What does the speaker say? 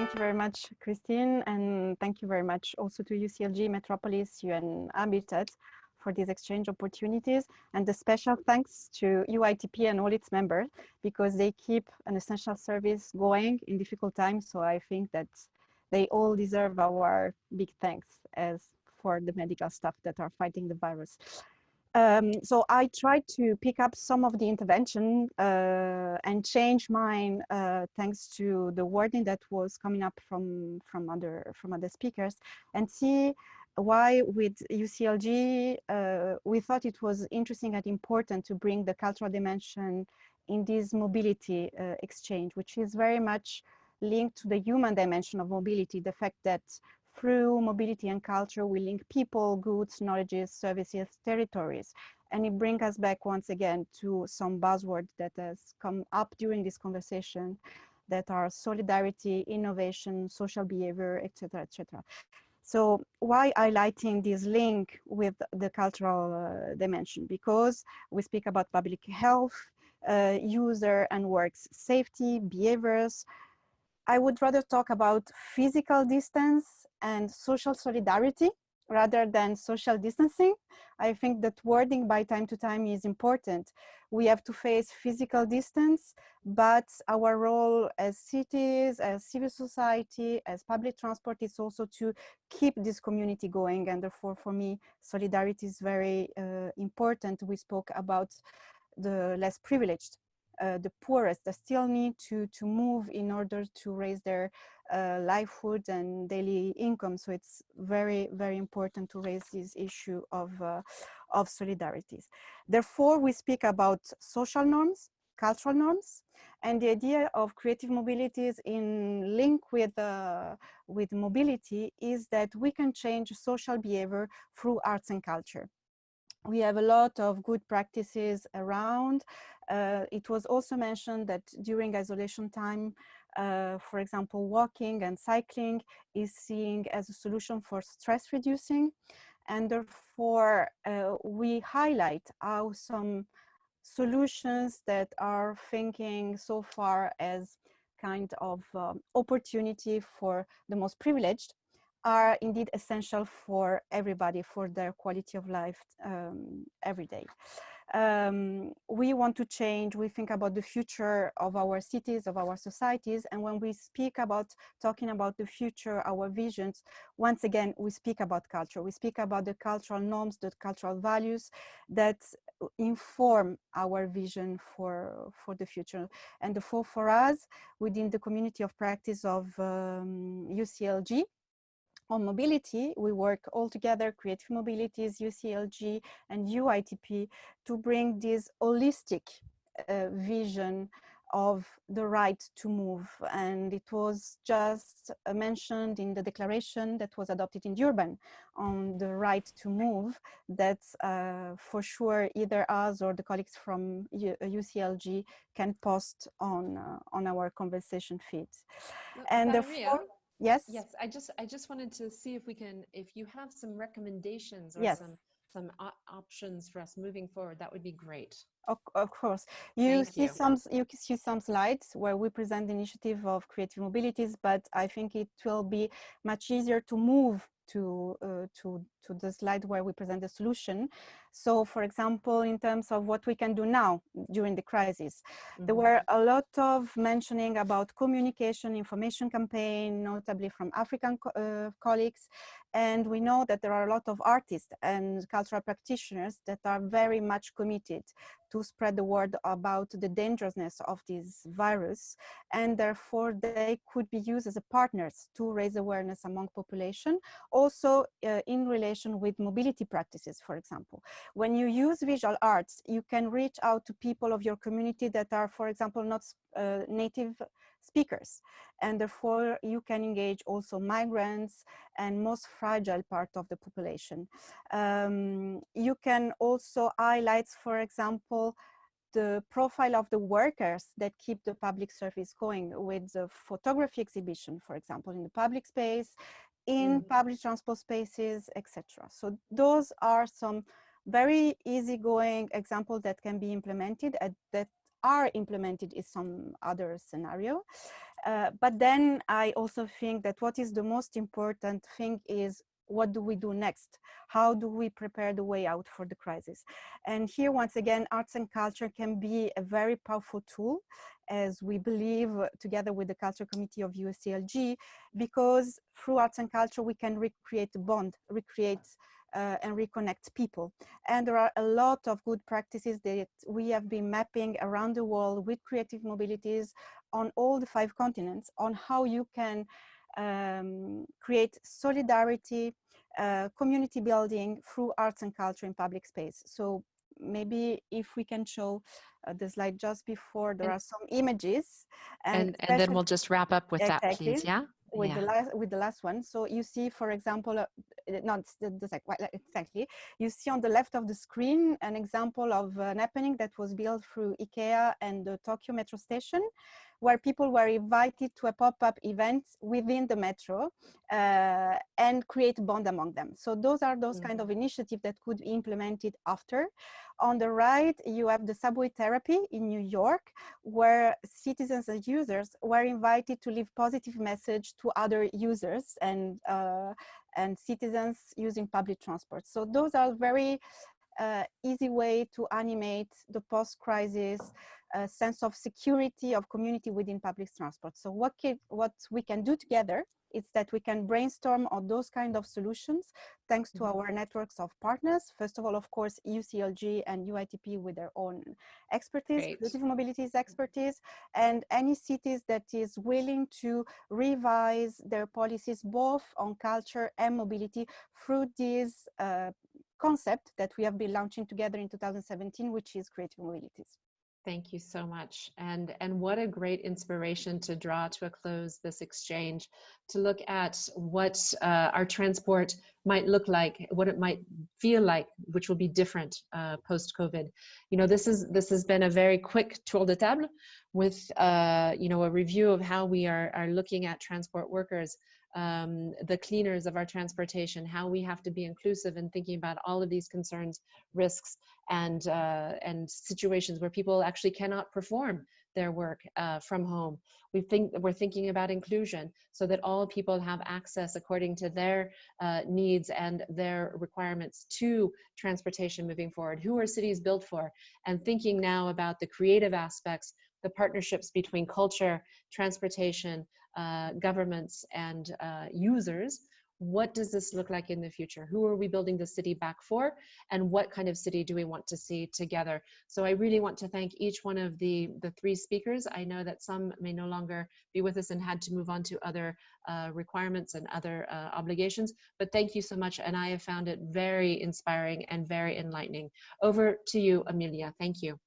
Thank you very much, Christine, and thank you very much also to UCLG, Metropolis, UN Habitat for these exchange opportunities, and a special thanks to UITP and all its members because they keep an essential service going in difficult times. So I think that they all deserve our big thanks as for the medical staff that are fighting the virus. So I tried to pick up some of the intervention and change mine thanks to the wording that was coming up from other speakers, and see why with UCLG we thought it was interesting and important to bring the cultural dimension in this mobility exchange, which is very much linked to the human dimension of mobility, the fact that through mobility and culture, we link people, goods, knowledges, services, territories. And it brings us back once again to some buzzwords that has come up during this conversation that are solidarity, innovation, social behavior, etc., etc. So why highlighting this link with the cultural dimension? Because we speak about public health, user and works safety, behaviors. I would rather talk about physical distance and social solidarity rather than social distancing. I think that wording by time to time is important. We have to face physical distance, but our role as cities, as civil society, as public transport is also to keep this community going. And therefore, for me, solidarity is very important. We spoke about the less privileged. The poorest that still need to move in order to raise their livelihood and daily income. So it's very, very important to raise this issue of solidarities. Therefore, we speak about social norms, cultural norms, and the idea of creative mobilities in link with mobility is that we can change social behavior through arts and culture. We have a lot of good practices around. It was also mentioned that during isolation time, for example, walking and cycling is seen as a solution for stress reducing. And therefore, we highlight how some solutions that are thinking so far as kind of opportunity for the most privileged are indeed essential for everybody, for their quality of life every day. We want to change, we think about the future of our cities, of our societies, and when we speak about talking about the future, our visions, once again, we speak about culture. We speak about the cultural norms, the cultural values that inform our vision for the future. And therefore, for us, within the community of practice of UCLG, on mobility, we work all together, Creative Mobilities, UCLG, and UITP, to bring this holistic vision of the right to move. And it was just mentioned in the declaration that was adopted in Durban on the right to move, that for sure either us or the colleagues from UCLG can post on our conversation feed. And Valeria, therefore, yes? Yes, I just wanted to see if we can, if you have some recommendations or Yes. some options for us moving forward, that would be great. Of course. You see some slides where we present the initiative of Creative Mobilities, but I think it will be much easier to move to the slide where we present the solution. So, for example, in terms of what we can do now during the crisis, there were a lot of mentioning about communication, information campaign, notably from African colleagues. And we know that there are a lot of artists and cultural practitioners that are very much committed to spread the word about the dangerousness of this virus, and therefore they could be used as a partners to raise awareness among population, also in relation with mobility practices, for example. When you use visual arts, you can reach out to people of your community that are, for example, not native speakers, and therefore you can engage also migrants and most fragile part of the population. You can also highlight, for example, the profile of the workers that keep the public service going with the photography exhibition, for example, in the public space, in public transport spaces, etc. So those are some very easygoing examples that can be implemented that are implemented is some other scenario. But then I also think that what is the most important thing is, what do we do next? How do we prepare the way out for the crisis? And here, once again, arts and culture can be a very powerful tool, as we believe, together with the Culture Committee of USCLG, because through arts and culture, we can recreate the bond, recreate and reconnect people. And there are a lot of good practices that we have been mapping around the world with Creative Mobilities on all the 5 continents, on how you can create solidarity, community building through arts and culture in public space. So maybe if we can show the slide just before, there are some images. And then we'll just wrap up with that, exactly, please. Yeah. with the last one. So you see, for example, not exactly, you see on the left of the screen an example of an happening that was built through IKEA and the Tokyo metro station, where people were invited to a pop-up event within the metro and create a bond among them. So those are those kind of initiatives that could be implemented after. On the right, you have the subway therapy in New York, where citizens and users were invited to leave positive message to other users and citizens using public transport. So those are very easy way to animate the post-crisis sense of security of community within public transport. So what we can do together is that we can brainstorm on those kind of solutions thanks to our networks of partners. First of all, of course, UCLG and UITP with their own expertise, Great. Creative Mobilities expertise, and any cities that is willing to revise their policies both on culture and mobility through this concept that we have been launching together in 2017, which is Creative Mobilities. Thank you so much. And what a great inspiration to draw to a close this exchange, to look at what our transport might look like, what it might feel like, which will be different post-COVID. You know, this has been a very quick tour de table with, you know, a review of how we are looking at transport workers, the cleaners of our transportation, how we have to be inclusive in thinking about all of these concerns, risks, and situations where people actually cannot perform their work from home. We're thinking about inclusion so that all people have access according to their needs and their requirements to transportation moving forward. Who are cities built for? And thinking now about the creative aspects, the partnerships between culture, transportation, governments, and users. What does this look like in the future? Who are we building the city back for? And what kind of city do we want to see together? So I really want to thank each one of the 3 speakers. I know that some may no longer be with us and had to move on to other requirements and other obligations, but thank you so much. And I have found it very inspiring and very enlightening. Over to you, Amelia. Thank you.